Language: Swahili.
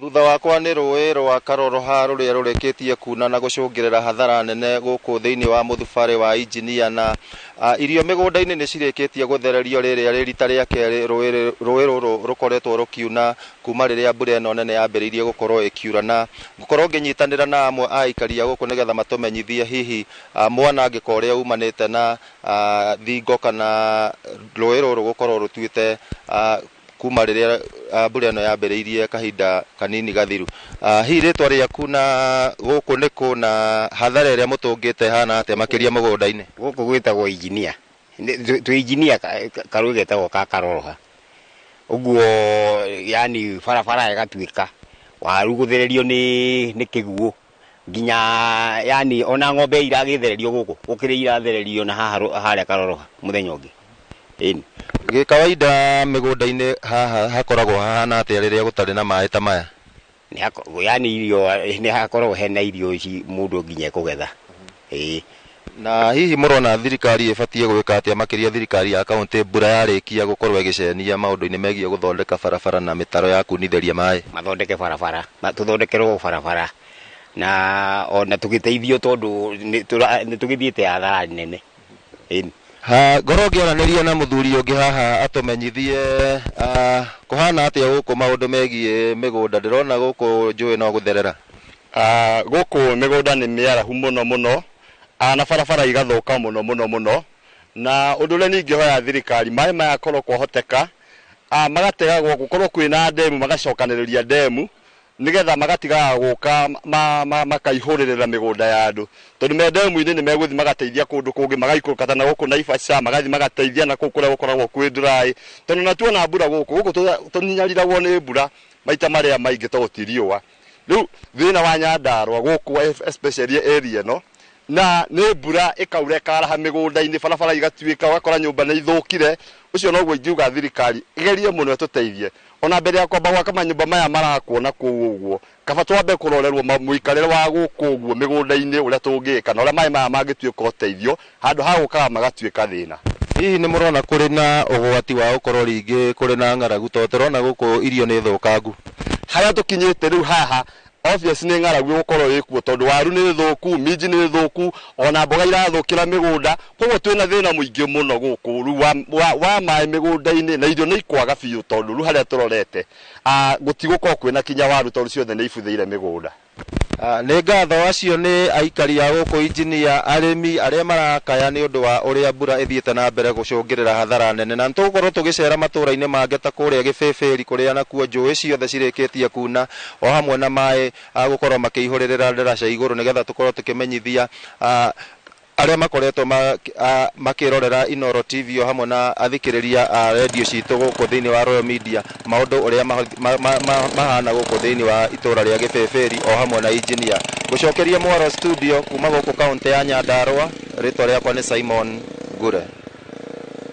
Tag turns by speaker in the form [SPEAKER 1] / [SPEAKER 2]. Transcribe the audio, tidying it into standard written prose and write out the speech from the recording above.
[SPEAKER 1] Thutha wakwa nĩ rũĩ rwa Karoroha rũrĩa rũrĩkĩtie kuna na gũcũngĩrĩra hathara nene gũkũ thĩinĩ wa mũthubarĩ wa injinia, na irio mĩgũnda-inĩ nĩ cirĩkĩtie gũthererio rĩrĩa rĩrita rĩa kerĩ rũĩ rũrũ rũkoretwo rũkiuna kuma rĩrĩa mbura ĩno nene yambĩrĩirie gũkorwo ĩkiura, na gũkorwo ngĩnyitanĩra na amwe a aikari a gũkũ nĩgetha matũmenyithie hihi mwanangĩko ũrĩa umanĩte na thingo kana rũĩ rũrũ gũkorwo rũtuĩte kuma rĩrĩa mbura ĩno yambĩrĩirie kahinda kanini gathiru. Hihi rĩtwa rĩaku na gũkũ nĩkũ na hathara ĩrĩa mũtũngĩte hana atĩa makĩria mũgũnda-inĩ?
[SPEAKER 2] Gũkũ gwĩtagwo injinia, twĩ injinia karũĩ getagwo ka Karoroha. Ũguo yani barabara ĩgatuĩka waru gũthererio nĩ kĩguũ nginya yani ona ng'ombe iragĩthererio gũkũ gũkĩrĩ irathererio na harĩa Karoroha mũthenya ũngĩ.
[SPEAKER 1] Gĩkawaida mĩgũnda-inĩ haha hakoragwo hahana atĩa rĩrĩa gũtarĩ na maĩ ta maya?
[SPEAKER 2] Yani irio nĩ hakoragwo hena irio ici mũndũ nginya kũgetha.
[SPEAKER 1] Na hihi mũrona thirikari ĩbatiĩ gwĩka atĩa makĩria thirikari ya kaunti mbura yarĩkia gũkorwo ĩgĩcenia maũndũ-inĩ megiĩ gũthondeka barabara na mĩtaro ya kunithĩria maĩ?
[SPEAKER 2] Mathondeke barabara, tũthondekerwo barabara na ona tũgĩteithio tondũ nĩ tũgĩthiĩte hathara nene.
[SPEAKER 1] Ngorwo ngĩaranĩria na mũthuri ũngĩ haha atũmenyithie kũhana atĩa gũkũ maũndũ megiĩ mĩgũnda. Ndĩrona gũkũ njũĩ no gũtherera.
[SPEAKER 3] Gũkũ mĩgũnda nĩ mĩarahu mũno na barabara igathũka mũno, na ũndũ ũrĩa ningĩhoya thirikari maĩ maya korwo kwahoteka magategagwo gũkorwo kwĩna ndemu, magacokanĩrĩria ndemu nigetha magatigaga gũka makaihũrĩrĩra mĩgũnda ya andũ, tondũ me ndemu-inĩ nĩ megũthiĩ magateithia kũndũ kũngĩ, magaikũrũka na gũkũ Naivasha magathi magateithia na kũu kũrĩa gũkoragwo kwĩ dry, tondũ na tuona mbura gũkũ tũninyariragwo nĩ mbura maita marĩa maingĩ tondũ ti riũa. Rĩu thĩna wa Nyandarua gũkũ especially area ĩno na nĩ mbura ĩkaura ĩkaraha mĩgũnda-inĩ, barabara igatuĩka ũgakora nyũmba nĩ ithũkire. Ũcio noguo ingiuga thirikari ĩgerie mũno ĩtũteithie, ona mbere ya kwamba gwaka manyũmba maya marakwo na kũu ũguo kaba twambe kũrorerwo mũikarĩre wa gũkũ ũguo mĩgũnda-inĩ ũrĩa tũngĩka na ũrĩa maĩ maya mangĩtuĩka ũteithio handũ ha gũkaga magatuĩka thĩna.
[SPEAKER 1] Hihi nĩ mũrona kũrĩ na ũgwati wa gũkorwo rĩngĩ kũrĩ na ng'aragu, tondũ tũrona gũkũ irio nĩ thũkangu?
[SPEAKER 3] Harĩa tũkinyĩte rĩu haha obvious nĩ ng'aragu gũkorwo ĩkuo, tondũ waru nĩ thũku, minji nĩ thũku, ona mboga irathũkĩra mĩgũnda. Koguo twĩna thĩna mũingĩ mũno gũkũ rĩu wa maĩ mĩgũnda-inĩ, na irio nĩ ikwaga biũ, tondũ rĩu harĩa tũrorete gũtigũkorwo kwĩna kinya waru, tondũ ciothe nĩ ibuthĩire mĩgũnda.
[SPEAKER 1] Nĩ ngatho acio nĩ aikari a gũkũ injinia, arĩmi arĩa marakaya nĩ ũndũ wa ũrĩa mbura ĩthiĩte na mbere gũcũngĩrĩra hathara nene, na tũgũkorwo tũgĩcera matũũra-inĩ mangĩ ta kũrĩa Gĩbĩbĩri kũrĩa nakuo njũĩ ciothe cirĩkĩtie kuna, o hamwe na maĩ gũkorwo makĩihũrĩrĩra ndaraca igũrũ, nĩgetha tũkorwo tũkĩmenyithia arĩa makoretwo makĩrorera Inooro TV o hamwe na athikĩrĩria a redio citũ gũkũ thĩinĩ wa Royal Media maũndũ ũrĩa mahana gũkũ thĩinĩ wa itũũra rĩa Gĩbĩbĩri o hamwe na injinia. Gũcokeria Mwaro studio kuma gũkũ kaunti ya Nyandarua, rĩtwa rĩakwa nĩ Simon Ngure.